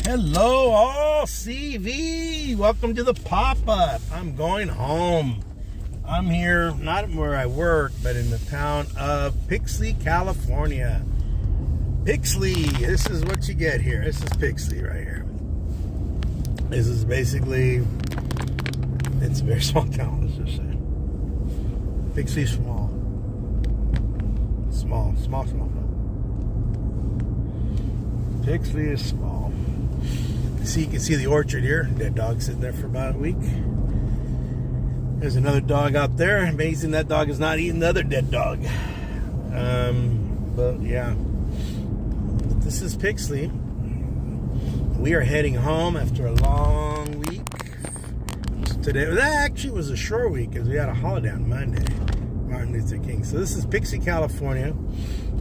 Hello, all CV. Welcome to the pop-up. I'm going home. I'm here, not where I work, but in the town of Pixley, California. Pixley, this is what you get here. This is Pixley right here. This is basically, it's a very small town, let's just say. Pixley's small. Small. Pixley is small. See, you can see the orchard here. Dead dog sitting there for about a week. There's another dog out there. Amazing that dog is not eating the other dead dog. But yeah, this is Pixley. We are heading home after a long week. Today, that actually was a short week because we had a holiday on Monday, Martin Luther King. So this is Pixley, California.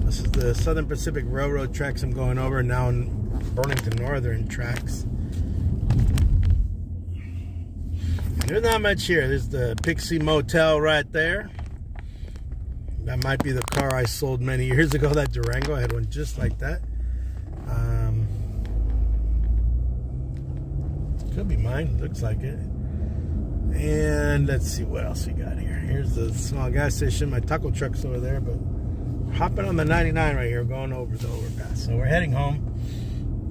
This is the Southern Pacific Railroad tracks I'm going over now in Burlington Northern tracks. There's not much here. There's the Pixie Motel right there. That might be the car I sold many years ago, that Durango. I had one just like that. Could be mine. Looks like it. And let's see what else we got here. Here's the small gas station. My taco truck's over there, but hopping on the 99 right here, going over the overpass. So we're heading home.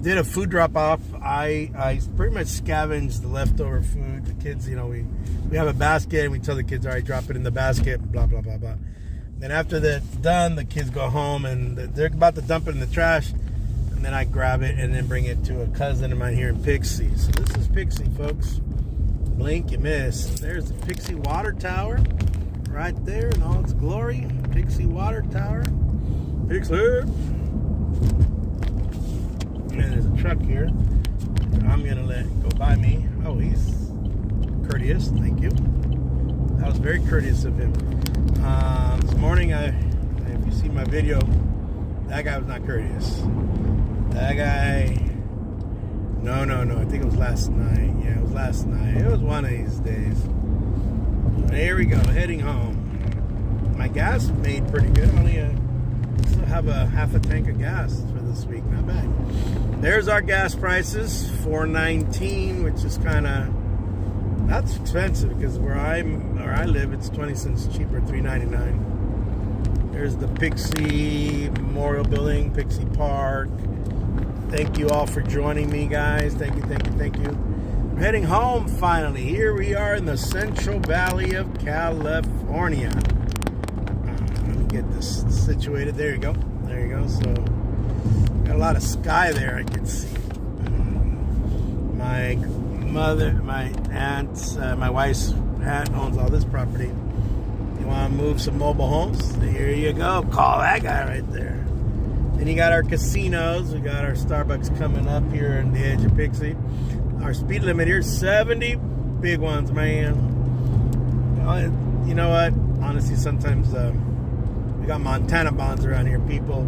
Did a food drop-off. I pretty much scavenged the leftover food. The kids, you know, we have a basket, and we tell the kids, all right, drop it in the basket, blah, blah, blah, blah. Then after that's done, the kids go home, and they're about to dump it in the trash, and then I grab it and then bring it to a cousin of mine here in Pixie. So this is Pixie, folks. Blink, you miss. There's the Pixie Water Tower right there in all its glory. Pixie Water Tower. Pixie. And there's a truck here I'm gonna let go by me. Oh, he's courteous, thank you. That was very courteous of him. This morning, if you see my video, that guy was not courteous. That guy, no, I think it was last night. Yeah, it was last night. It was one of these days. Here we go, heading home. My gas made pretty good. Only still have a half a tank of gas for this week, not bad. There's our gas prices, $4.19, which is kind of, that's expensive because where I live, it's 20 cents cheaper, $3.99. There's the Pixie Memorial Building, Pixie Park. Thank you all for joining me, guys. Thank you. We're heading home finally. Here we are in the Central Valley of California. Let me get this situated. There you go. So, got a lot of sky there I can see. My mother, my aunt, my wife's aunt owns all this property. You want to move some mobile homes? Here you go. Call that guy right there. Then you got our casinos. We got our Starbucks coming up here in the edge of Pixie. Our speed limit here, 70. Big ones, man. You know what? Honestly, sometimes we got Montana bonds around here. People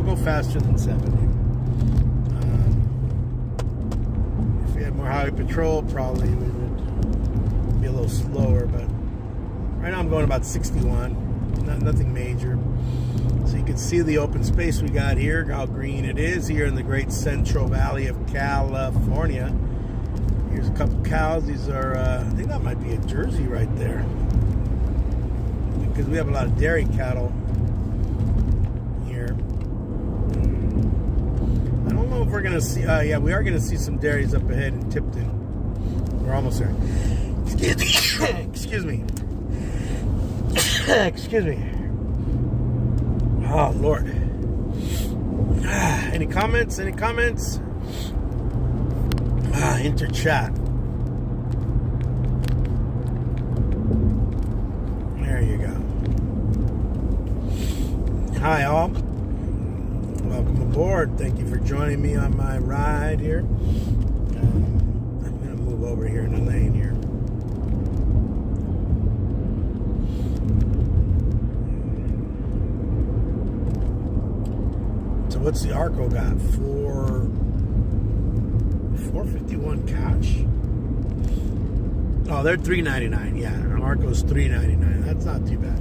go faster than 70. If we had more highway patrol, probably we would be a little slower. But right now I'm going about 61. Nothing major. So you can see the open space we got here, how green it is here in the great Central Valley of California. Here's a couple cows. These are, I think that might be a Jersey right there, because we have a lot of dairy cattle here. I don't know if we're going to see, yeah, we are going to see some dairies up ahead in Tipton. We're almost there. Excuse me. Excuse me. Oh, Lord. Any comments? Enter chat. There you go. Hi, all. Welcome aboard. Thank you for joining me on my ride here. I'm going to move over here in the lane here. What's the Arco got? $4.51 cash. Oh, they're $3.99. Yeah, Arco's $3.99. That's not too bad.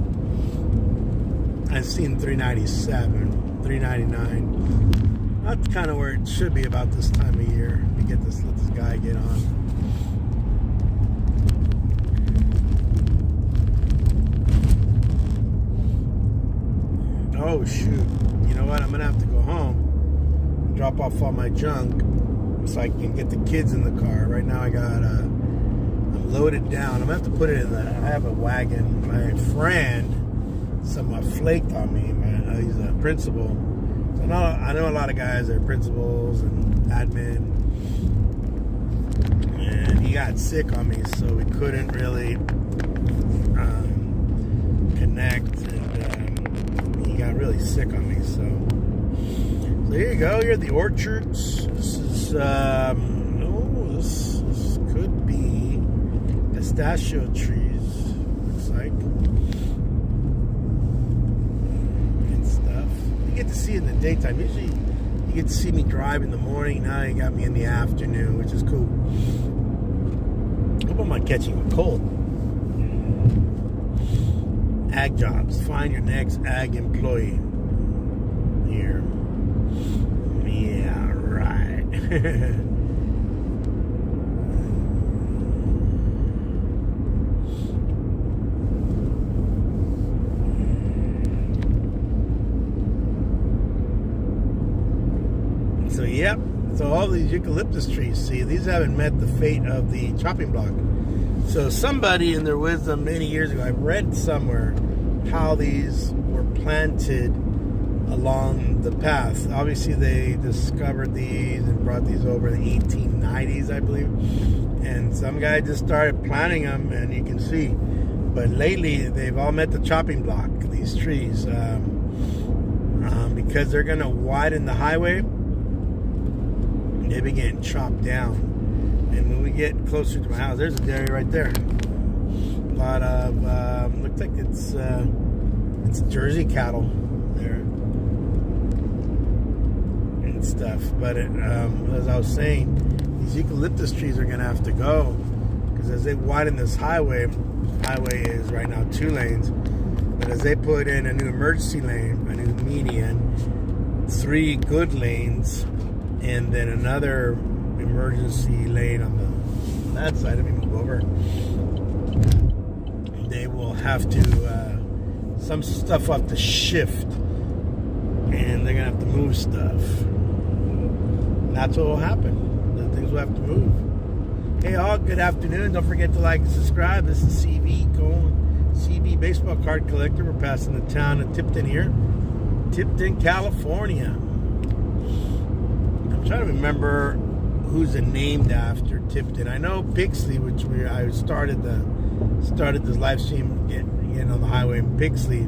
I've seen $3.97, $3.99. That's kind of where it should be about this time of year. Let this guy get on. Oh shoot! You know what? I'm gonna have to go home, drop off all my junk, so I can get the kids in the car. Right now, I'm loaded down. I'm gonna have to put it in I have a wagon. My friend somewhat flaked on me. He's a principal. So I know a lot of guys that are principals and admin, and he got sick on me, so we couldn't really connect. And he got really sick on me. So here you go. Here are the orchards. This is this could be pistachio trees. Looks like. You get to see it in the daytime. Usually you get to see me drive in the morning. Now you got me in the afternoon, which is cool. Hope I'm not catching a cold. Ag jobs. Find your next ag employee. Here. Yeah, right. So, yep. So all these eucalyptus trees, see, these haven't met the fate of the chopping block. So somebody in their wisdom many years ago, I read somewhere how these were planted along the path. Obviously, they discovered these and brought these over in the 1890s, I believe. And some guy just started planting them, and you can see. But lately, they've all met the chopping block, these trees. Because they're going to widen the highway, they be getting chopped down. And when we get closer to my house, there's a dairy right there. A lot of looks like it's Jersey cattle there and stuff. But as I was saying, these eucalyptus trees are gonna have to go, because as they widen this highway is right now 2 lanes. But as they put in a new emergency lane, a new median, 3 good lanes, and then another emergency lane on that side. Let me move over. They will have to, some stuff will have to shift, and they're gonna have to move stuff. And that's what will happen. The things will have to move. Hey all, good afternoon. Don't forget to like and subscribe. This is CB Baseball Card Collector. We're passing the town of Tipton here. Tipton, California. I'm trying to remember who's named after Tipton. I know Pixley, which I started this live stream getting on the highway in Pixley.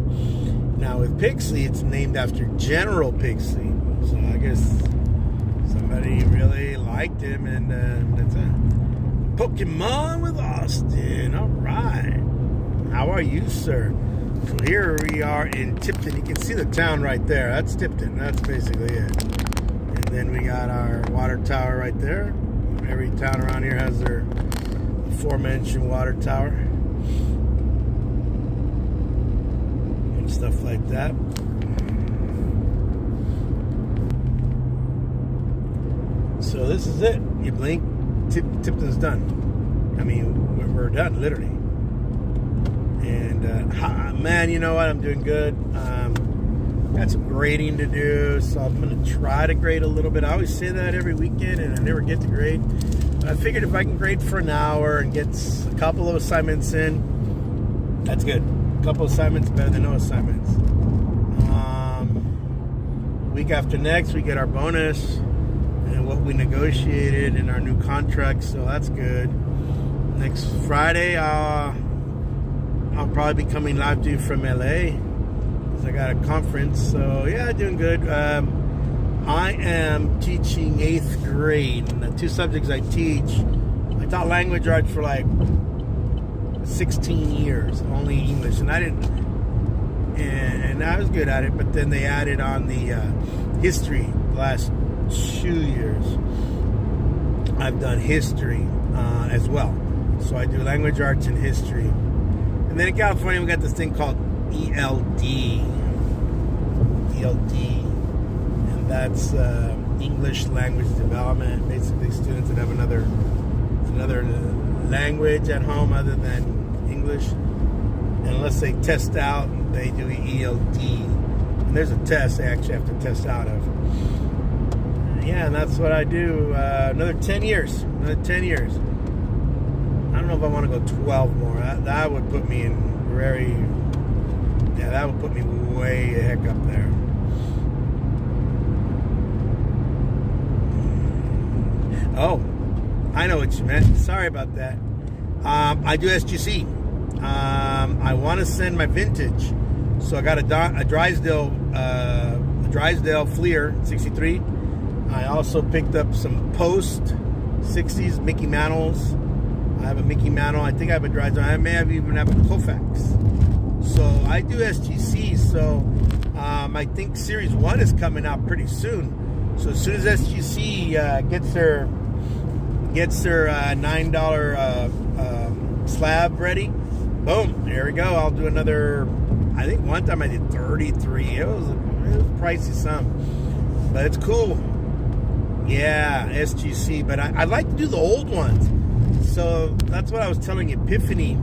Now with Pixley, it's named after General Pixley. So I guess somebody really liked him, and that's a Pokemon with Austin. All right. How are you, sir? So here we are in Tipton. You can see the town right there. That's Tipton. That's basically it. And then we got our water tower right there. Every town around here has their aforementioned water tower and stuff like that. So this is it. You blink, Tipton's done. I mean, we're done, literally. And man, you know what? I'm doing good. Got some grading to do, so I'm going to try to grade a little bit. I always say that every weekend, and I never get to grade. But I figured if I can grade for an hour and get a couple of assignments in, that's good. A couple of assignments better than no assignments. Week after next, we get our bonus and what we negotiated in our new contract, so that's good. Next Friday, I'll probably be coming live to you from LA, because I got a conference. So yeah, doing good. I am teaching 8th grade, and the 2 subjects I teach, I taught language arts for like 16 years, only English, and I was good at it. But then they added on the history the last 2 years. I've done history as well, so I do language arts and history. And then in California, we got this thing called ELD. And That's English language development. Basically, students that have another language at home other than English. And unless they test out, they do ELD. And there's a test they actually have to test out of. Yeah, and that's what I do. Another 10 years. Another 10 years. I don't know if I want to go 12 more. That would put me in very... Yeah, that would put me way the heck up there. Oh, I know what you meant. Sorry about that. I do SGC. I want to send my vintage. So I got a Drysdale Fleer 63. I also picked up some post 60s Mickey Mantles. I have a Mickey Mantle. I think I have a Drysdale. I may even have a Koufax. So I do SGC. So I think Series 1 is coming out pretty soon. So as soon as SGC gets their $9 slab ready, boom, there we go. I'll do another. I think one time I did 33. It was pricey some, but it's cool. Yeah, SGC. But I like to do the old ones. So that's what I was telling Epiphany,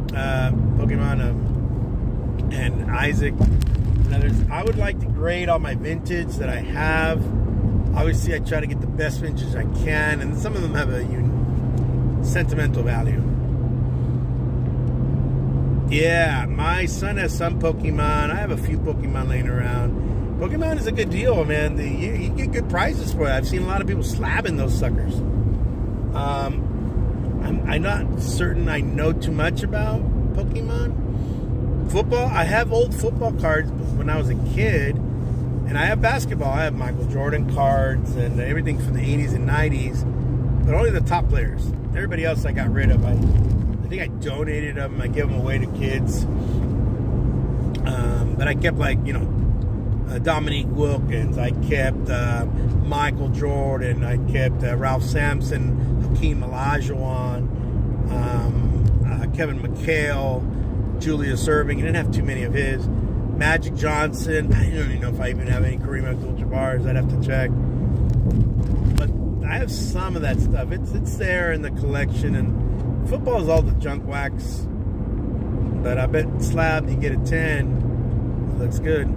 Pokemon, and Isaac and others. I would like to grade all my vintage that I have. Obviously, I try to get the best vintage I can, and some of them have a sentimental value. Yeah, my son has some Pokemon. I have a few Pokemon laying around. Pokemon is a good deal, man. You get good prices for it. I've seen a lot of people slabbing those suckers. I'm not certain I know too much about Pokemon. Football, I have old football cards when I was a kid. And I have basketball. I have Michael Jordan cards and everything from the 80s and 90s. But only the top players. Everybody else I got rid of. I think I donated them. I gave them away to kids. But I kept Dominique Wilkins. I kept Michael Jordan. I kept Ralph Sampson, Hakeem Olajuwon, Kevin McHale, Julius Erving. I didn't have too many of his. Magic Johnson. I don't even know if I even have any Kareem Abdul-Jabbar's. I'd have to check. But I have some of that stuff. It's there in the collection. And football is all the junk wax. But I bet slab, you get a 10. It looks good.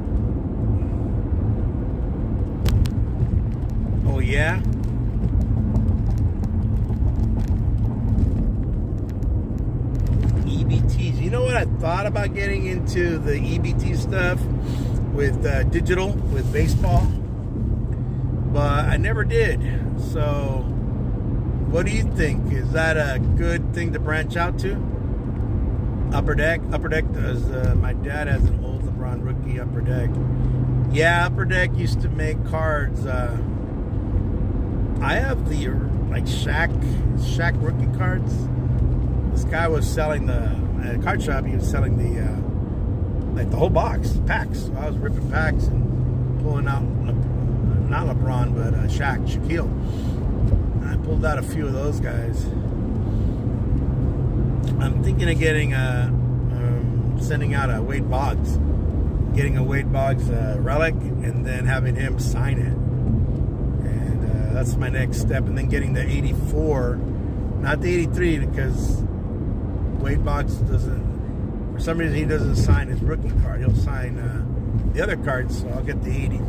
Oh, yeah? EBTs. You know what? I thought about getting into the EBT stuff with digital, with baseball, but I never did. So, what do you think? Is that a good thing to branch out to? Upper Deck? Upper Deck does. My dad has an old LeBron rookie Upper Deck. Yeah, Upper Deck used to make cards. I have the Shaq rookie cards. This guy was selling at a card shop. He was selling the whole box, packs. So I was ripping packs and pulling out not LeBron, but Shaquille. I pulled out a few of those guys. I'm thinking of getting sending out a Wade Boggs, getting a Wade Boggs relic, and then having him sign it. And that's my next step. And then getting the 84, not the 83, because Wade Boggs doesn't, for some reason, he doesn't sign his rookie card. He'll sign the other cards, so I'll get the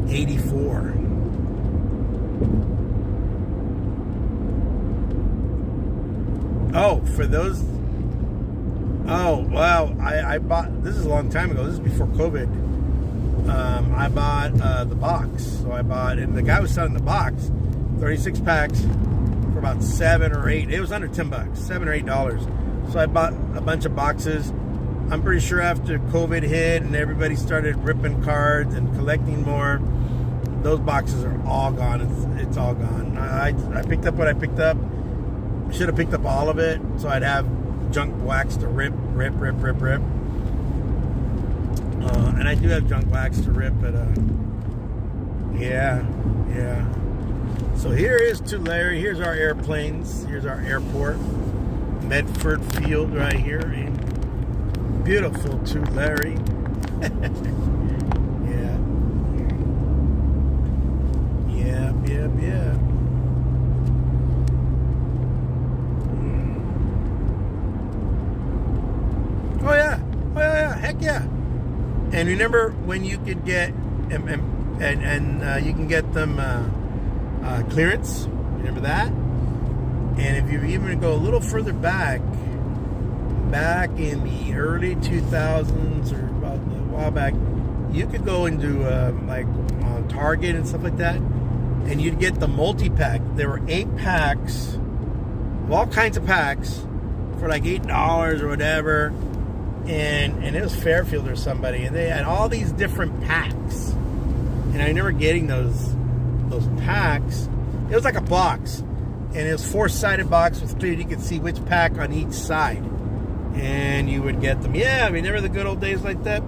84. Oh, for those. Oh, wow. I bought, this is a long time ago. This is before COVID. I bought the box. So I bought, and the guy was selling the box, 36 packs for about $7 or $8. It was under $10, $7 or $8. So I bought a bunch of boxes. I'm pretty sure after COVID hit and everybody started ripping cards and collecting more, those boxes are all gone. It's all gone. I picked up what I picked up. Should have picked up all of it, so I'd have junk wax to rip. And I do have junk wax to rip, but yeah. So here is Tulare. Here's our airplanes. Here's our airport. Medford Field right here in beautiful Tulare. Yeah. And remember when you could get and you can get them clearance. Remember that? And if you even go a little further back in the early 2000s or about a while back, you could go into like on Target and stuff like that, and you'd get the multi-pack. There were 8 packs of all kinds of packs for like $8 or whatever, and it was Fairfield or somebody, and they had all these different packs. And I remember getting those packs. It was like a box, and it was 4-sided box with clear. You could see which pack on each side, and you would get them. Yeah, remember the good old days like that?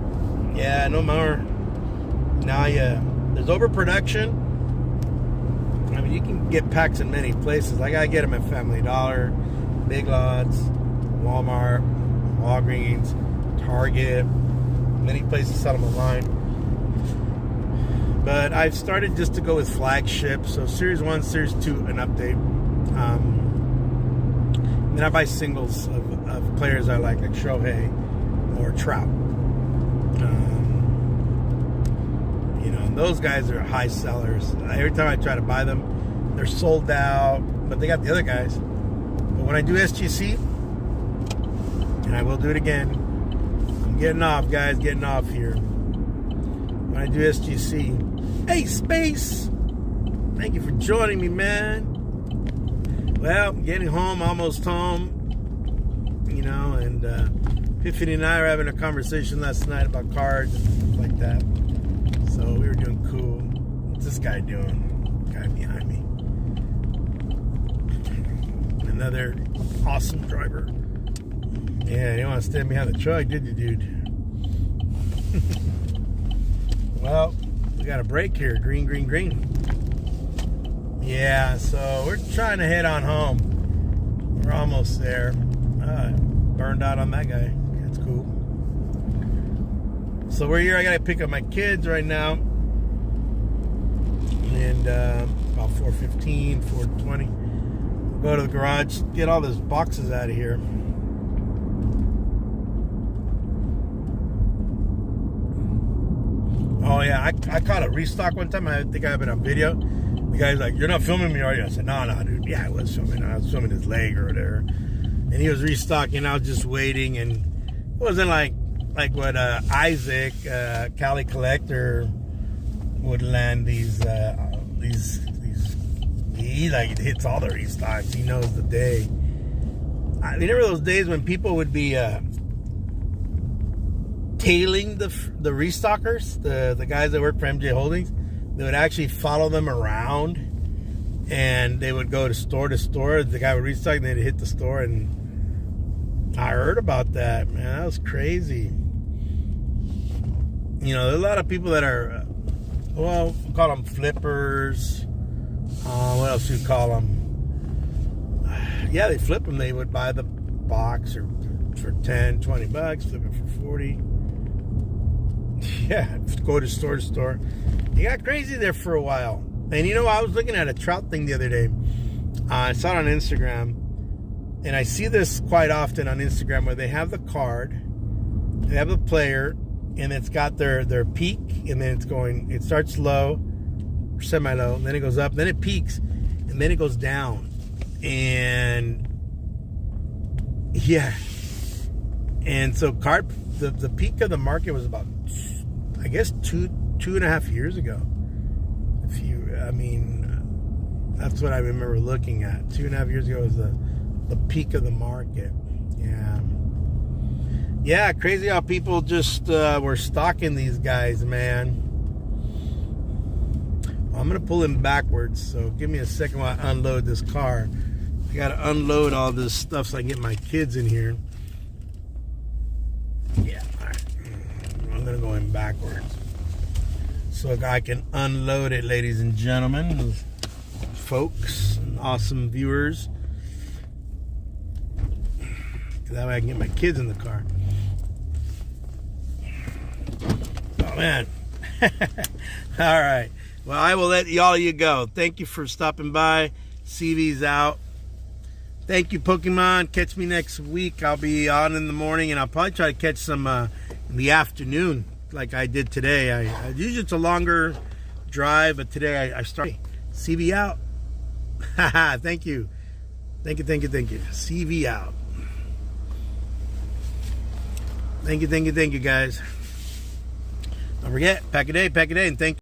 Yeah, no more. Now, there's overproduction. I mean, you can get packs in many places. I gotta get them at Family Dollar, Big Lots, Walmart, Walgreens, Target. Many places sell them online. But I've started just to go with flagship. So Series 1, Series 2, an update. Then I buy singles of players I like Shohei or Trout. And those guys are high sellers. Every time I try to buy them, they're sold out. But they got the other guys. But when I do SGC, and I will do it again, I'm getting off, guys, getting off here. When I do SGC, hey, Space, thank you for joining me, man. Well, getting home, almost home, and Epiphany and I were having a conversation last night about cards and stuff like that. So we were doing cool. What's this guy doing? Guy behind me. Another awesome driver. Yeah, you didn't want to stand behind the truck, did you, dude? Well, we got a break here. Green, green, green. Yeah, so we're trying to head on home. We're almost there. Burned out on that guy. That's cool. So we're here. I got to pick up my kids right now. And about 4:15, 4:20. Go to the garage, get all those boxes out of here. Oh, yeah, I caught a restock one time. I think I have it on video. The guy's like, "You're not filming me, are you?" I said, No, dude. Yeah, I was filming. I was filming his leg or whatever. And he was restocking. I was just waiting. And it wasn't like what Isaac, Cali Collector, would land these. He like hits all the restocks. He knows the day. I remember those days when people would be tailing the restockers, the guys that work for MJ Holdings. They would actually follow them around, and they would go to store. The guy would restock, and they'd hit the store. And I heard about that, man. That was crazy. There's a lot of people that are, we'll call them flippers. What else do you call them? Yeah, they flip them. They would buy the box for $10, $20, flip it for $40. Yeah, go to store to store. It got crazy there for a while. And I was looking at a trout thing the other day. I saw it on Instagram. And I see this quite often on Instagram where they have the card, they have the player, and it's got their peak, and then it starts low, semi-low, and then it goes up, then it peaks, and then it goes down. And yeah. And so the peak of the market was about, I guess, two and a half years ago. That's what I remember looking at. 2.5 years ago was the peak of the market. Yeah, crazy how people just were stocking these guys, man. Well, I'm gonna pull in backwards, so give me a second while I unload this car. I gotta unload all this stuff so I can get my kids in here. Yeah, all right. I'm gonna go in backwards so I can unload it, ladies and gentlemen, folks, and awesome viewers. That way I can get my kids in the car. Oh, man. All right. Well, I will let all of you go. Thank you for stopping by. CV's out. Thank you, Pokemon. Catch me next week. I'll be on in the morning, and I'll probably try to catch some in the afternoon. like I did today. I usually it's a longer drive, but today I started. CV out. Haha, thank you. Thank you. CV out. Thank you, guys. Don't forget, pack a day, and thank you.